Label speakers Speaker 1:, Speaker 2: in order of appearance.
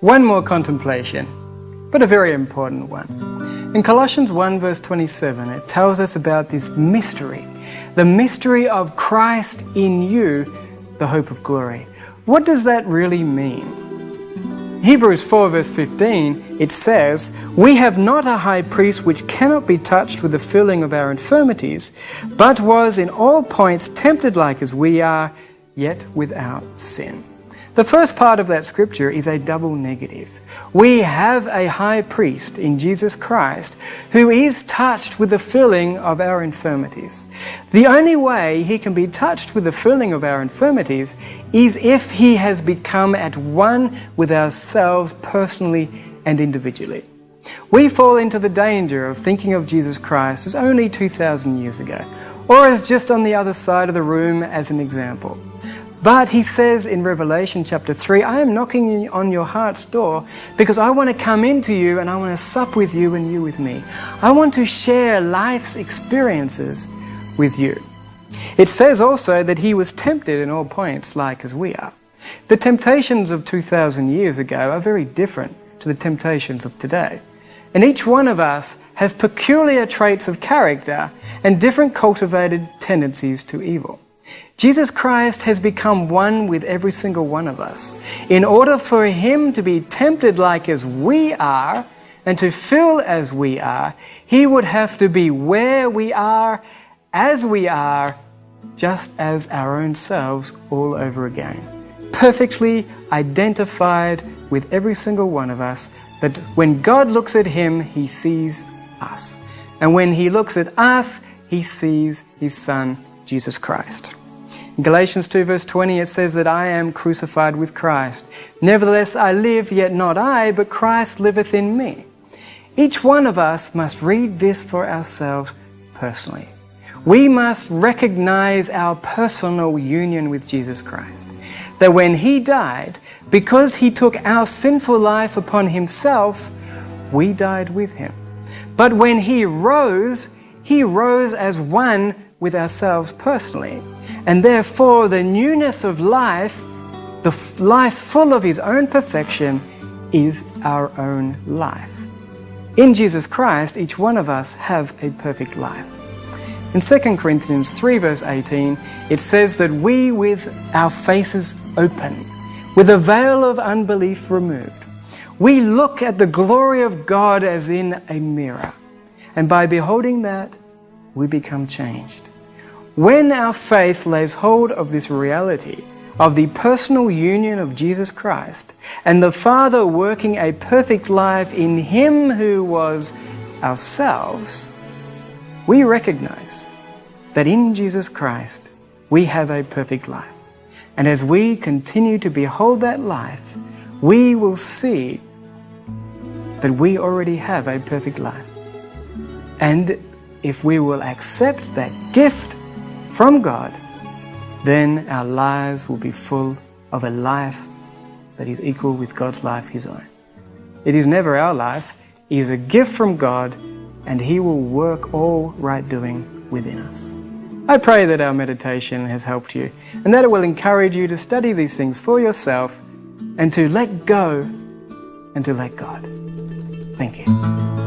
Speaker 1: One more contemplation, but a very important one. In Colossians 1 verse 27, it tells us about this mystery, the mystery of Christ in you, the hope of glory. What does that really mean? Hebrews 4 verse 15, it says, "We have not a high priest which cannot be touched with the feeling of our infirmities, but was in all points tempted like as we are, yet without sin." The first part of that scripture is a double negative. We have a high priest in Jesus Christ who is touched with the feeling of our infirmities. The only way he can be touched with the feeling of our infirmities is if he has become at one with ourselves personally and individually. We fall into the danger of thinking of Jesus Christ as only 2,000 years ago, or as just on the other side of the room as an example. But he says in Revelation chapter 3, "I am knocking on your heart's door because I want to come into you and I want to sup with you and you with me. I want to share life's experiences with you." It says also that he was tempted in all points like as we are. The temptations of 2,000 years ago are very different to the temptations of today. And each one of us have peculiar traits of character and different cultivated tendencies to evil. Jesus Christ has become one with every single one of us. In order for him to be tempted like as we are and to feel as we are, he would have to be where we are, as we are, just as our own selves all over again. Perfectly identified with every single one of us, that when God looks at him, he sees us. And when he looks at us, he sees his Son, Jesus Christ. In Galatians 2 verse 20 it says that I am crucified with Christ. Nevertheless I live, yet not I, but Christ liveth in me. Each one of us must read this for ourselves personally. We must recognize our personal union with Jesus Christ. That when he died, because he took our sinful life upon himself, we died with him. But when he rose as one with ourselves personally. And therefore the newness of life, the life full of his own perfection, is our own life. In Jesus Christ, each one of us have a perfect life. In 2 Corinthians 3 verse 18, it says that we with our faces open, with a veil of unbelief removed, we look at the glory of God as in a mirror. And by beholding that, we become changed. When our faith lays hold of this reality, of the personal union of Jesus Christ, and the Father working a perfect life in him who was ourselves, we recognize that in Jesus Christ we have a perfect life. And as we continue to behold that life, we will see that we already have a perfect life. And if we will accept that gift from God, then our lives will be full of a life that is equal with God's life, his own. It is never our life, it is a gift from God, and he will work all right doing within us. I pray that our meditation has helped you, and that it will encourage you to study these things for yourself, and to let go and to let God. Thank you.